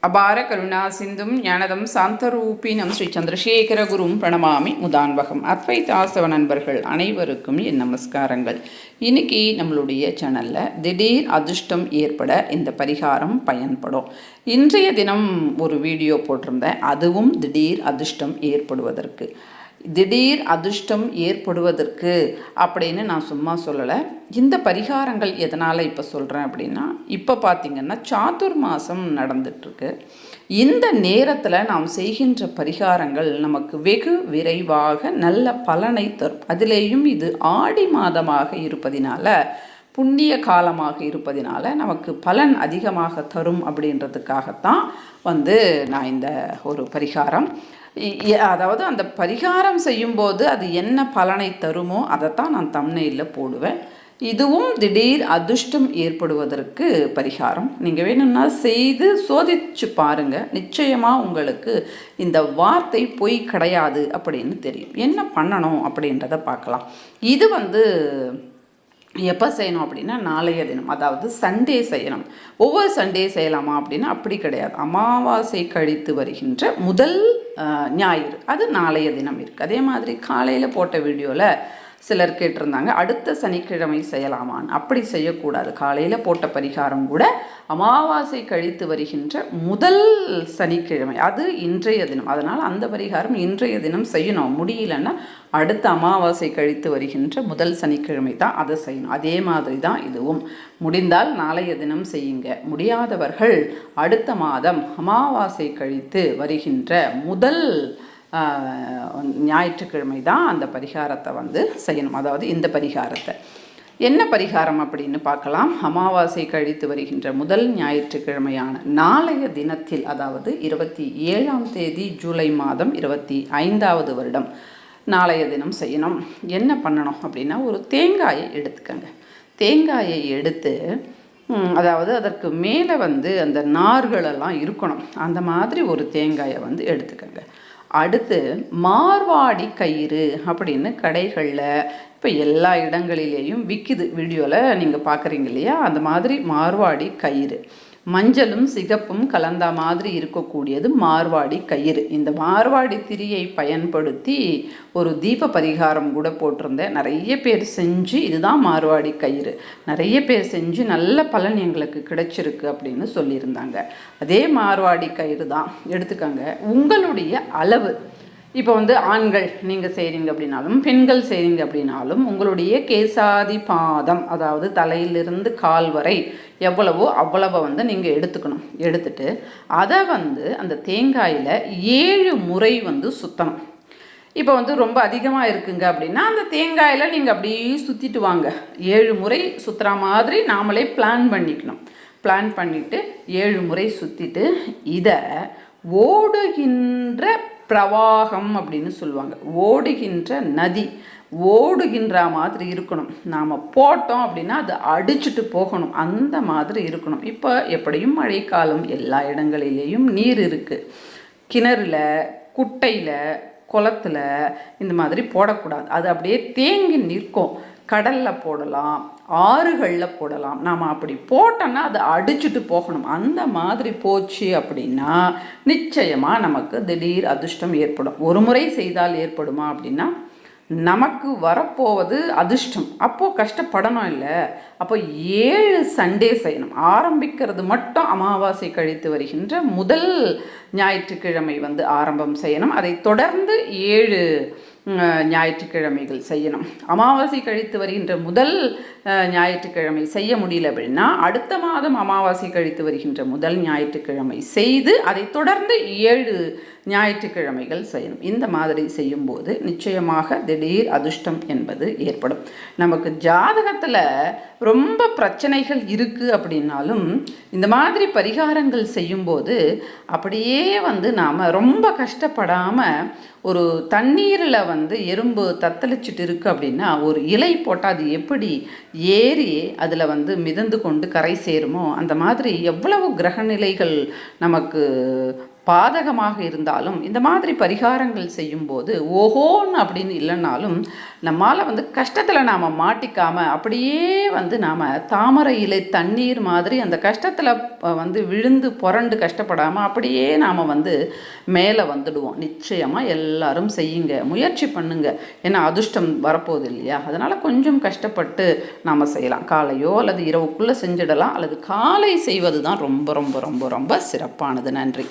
அபார கருணா சிந்தும் ஞானதம் சாந்தரூபினம் ஸ்ரீ சந்திரசேகர குரும் பிரணமாமி முதான்வகம். அத்வைதாசவ நண்பர்கள் அனைவருக்கும் என் நமஸ்காரங்கள். இன்னைக்கு நம்மளுடைய சேனலில் திடீர் அதிர்ஷ்டம் ஏற்பட இந்த பரிகாரம் பயன்படும். இன்றைய தினம் ஒரு வீடியோ போட்டிருந்தேன், அதுவும் திடீர் அதிர்ஷ்டம் ஏற்படுவதற்கு. திடீர் அதிர்ஷ்டம் ஏற்படுவதற்கு அப்படின்னு நான் சும்மா சொல்லலை. இந்த பரிகாரங்கள் எதனால் இப்போ சொல்கிறேன் அப்படின்னா, இப்போ பார்த்திங்கன்னா சாதுர் மாதம் நடந்துட்டுருக்கு. இந்த நேரத்தில் நாம் செய்கின்ற பரிகாரங்கள் நமக்கு வெகு விரைவாக நல்ல பலனை தரும். அதிலேயும் இது ஆடி மாதமாக இருப்பதினால, புண்ணிய காலமாக இருப்பதினால நமக்கு பலன் அதிகமாக தரும் அப்படின்றதுக்காகத்தான் நான் இந்த ஒரு பரிகாரம், அதாவது அந்த பரிகாரம் செய்யும்போது அது என்ன பலனை தருமோ அதைத்தான் நான் தம்ப்நெயிலில் போடுவேன். இதுவும் திடீர் அதிர்ஷ்டம் ஏற்படுவதற்கு பரிகாரம். நீங்கள் வேணும்னா செய்து சோதிச்சு பாருங்கள். நிச்சயமாக உங்களுக்கு இந்த வார்த்தை பொய் கிடையாது அப்படின்னு தெரியும். என்ன பண்ணணும் அப்படின்றத பார்க்கலாம். இது எப்போ செய்யணும் அப்படின்னா, நாளைய தினம், அதாவது சண்டே செய்யணும். ஒவ்வொரு சண்டே செய்யலாமா அப்படின்னா அப்படி கிடையாது. அமாவாசை கழித்து வருகின்ற முதல் ஞாயிறு, அது நாளைய தினம் இருக்குது. அதே மாதிரி காலையில் போட்ட வீடியோவில் சிலர் கேட்டிருந்தாங்க, அடுத்த சனிக்கிழமை செய்யலாமான்னு. அப்படி செய்யக்கூடாது. காலையில் போட்ட பரிகாரம் கூட அமாவாசை கழித்து வருகின்ற முதல் சனிக்கிழமை, அது இன்றைய தினம். அதனால் அந்த பரிகாரம் இன்றைய தினம் செய்யணும். முடியலன்னா அடுத்த அமாவாசை கழித்து வருகின்ற முதல் சனிக்கிழமை தான் அதை செய்யணும். அதே மாதிரி தான் இதுவும். முடிந்தால் நாளைய தினம் செய்யுங்க. முடியாதவர்கள் அடுத்த மாதம் அமாவாசை கழித்து வருகின்ற முதல் ஞாயிற்றுக்கிழமை தான் அந்த பரிகாரத்தை செய்யணும். அதாவது இந்த பரிகாரத்தை என்ன பரிகாரம் அப்படின்னு பார்க்கலாம். அமாவாசை கழித்து வருகின்ற முதல் ஞாயிற்றுக்கிழமையான நாளைய தினத்தில், அதாவது 27ஆம் தேதி ஜூலை மாதம் 25வது வருடம் நாளைய தினம் செய்யணும். என்ன பண்ணணும் அப்படின்னா, ஒரு தேங்காயை எடுத்துக்கங்க. தேங்காயை எடுத்து, அதாவது அதற்கு மேலே அந்த நார்களெல்லாம் இருக்கணும். அந்த மாதிரி ஒரு தேங்காயை எடுத்துக்கங்க. அடுத்து மார்வாடி கயிறு அப்படின்னு கடைகளில் இப்போ எல்லா இடங்களிலேயும் விற்கிது. வீடியோவில் நீங்கள் பார்க்குறீங்க இல்லையா, அந்த மாதிரி மார்வாடி கயிறு, மஞ்சளும் சிகப்பும் கலந்த மாதிரி இருக்கக்கூடியது மார்வாடி கயிறு. இந்த மார்வாடி திரியை பயன்படுத்தி ஒரு தீப பரிகாரம் கூட போட்டிருந்தேன். நிறைய பேர் செஞ்சு, இதுதான் மார்வாடி கயிறு, நிறைய பேர் செஞ்சு நல்ல பலன் எங்களுக்கு கிடைச்சிருக்கு அப்படின்னு சொல்லியிருந்தாங்க. அதே மார்வாடி கயிறு தான் எடுத்துக்கங்க. உங்களுடைய அளவு, இப்போ ஆண்கள் நீங்கள் செய்கிறீங்க அப்படின்னாலும், பெண்கள் செய்கிறீங்க அப்படின்னாலும், உங்களுடைய கேசாதி பாதம், அதாவது தலையிலிருந்து கால் வரை எவ்வளவோ அவ்வளவை நீங்கள் எடுத்துக்கணும். எடுத்துட்டு அதை அந்த தேங்காயில் 7 முறை சுற்றணும். இப்போ ரொம்ப அதிகமாக இருக்குங்க அப்படின்னா அந்த தேங்காயில் நீங்கள் அப்படியே சுற்றிட்டு வாங்க. 7 முறை சுற்றுற மாதிரி நாமளே பிளான் பண்ணிக்கணும். பிளான் பண்ணிவிட்டு 7 முறை சுற்றிட்டு இதை ஓடுகின்ற பிரவாகம் அப்படின்னு சொல்லுவாங்க. ஓடுகின்ற நதி, ஓடுகின்ற மாதிரி இருக்கணும். நாம் போட்டோம் அப்படின்னா அது அடிச்சுட்டு போகணும். அந்த மாதிரி இருக்கணும். இப்போ எப்படியும் மழைக்காலம், எல்லா இடங்களிலேயும் நீர் இருக்குது. கிணறுல, குட்டையில், குளத்தில் இந்த மாதிரி போடக்கூடாது. அது அப்படியே தேங்கி நிற்கும். கடலில் போடலாம், ஆறுகளில் போடலாம். நாம் அப்படி போட்டோன்னா அது அடிச்சுட்டு போகணும். அந்த மாதிரி போச்சு அப்படின்னா நிச்சயமாக நமக்கு திடீர் அதிர்ஷ்டம் ஏற்படும். ஒரு முறை செய்தால் ஏற்படுமா அப்படின்னா, நமக்கு வரப்போவது அதிர்ஷ்டம். அப்போது கஷ்டப்படணும் இல்லை. அப்போ 7 சண்டே செய்யணும். ஆரம்பிக்கிறது மட்டும் அமாவாசை கழித்து வருகின்ற முதல் ஞாயிற்றுக்கிழமை ஆரம்பம் செய்யணும். அதை தொடர்ந்து 7 ஞாயிற்றுக்கிழமைகள் செய்யணும். அமாவாசை கழித்து வருகின்ற முதல் ஞாயிற்றுக்கிழமை செய்ய முடியல அப்படின்னா அடுத்த மாதம் அமாவாசை கழித்து வருகின்ற முதல் ஞாயிற்றுக்கிழமை செய்து அதை தொடர்ந்து 7 ஞாயிற்றுக்கிழமைகள் செய்யணும். இந்த மாதிரி செய்யும்போது நிச்சயமாக திடீர் அதிர்ஷ்டம் என்பது ஏற்படும். நமக்கு ஜாதகத்தில் ரொம்ப பிரச்சனைகள் இருக்குது அப்படின்னாலும் இந்த மாதிரி பரிகாரங்கள் செய்யும்போது அப்படியே நாம் ரொம்ப கஷ்டப்படாமல், ஒரு தண்ணீரில் எறும்பு தத்தளிச்சிட்டு இருக்குது அப்படின்னா ஒரு இலை போட்டால் அது எப்படி ஏறி அதில் மிதந்து கொண்டு கரை சேருமோ, அந்த மாதிரி எவ்வளவு கிரகநிலைகள் நமக்கு பாதகமாக இருந்தாலும் இந்த மாதிரி பரிகாரங்கள் செய்யும்போது ஓஹோன்னு அப்படின்னு இல்லைன்னாலும் நம்மால் வந்து கஷ்டத்தில் நாம் மாட்டிக்காமல் அப்படியே வந்து நாம் தாமரை இலை தண்ணீர் மாதிரி அந்த கஷ்டத்தில் வந்து விழுந்து புரண்டு கஷ்டப்படாமல் அப்படியே நாம் வந்து மேலே வந்துடுவோம். நிச்சயமாக எல்லாரும் செய்யுங்க, முயற்சி பண்ணுங்க. ஏன்னா அதிர்ஷ்டம் வரப்போகுது இல்லையா? அதனால் கொஞ்சம் கஷ்டப்பட்டு நாம் செய்யலாம். காலையோ அல்லது இரவுக்குள்ளே செஞ்சிடலாம், அல்லது காலை செய்வது தான் ரொம்ப ரொம்ப ரொம்ப ரொம்ப சிறப்பானது. நன்றி.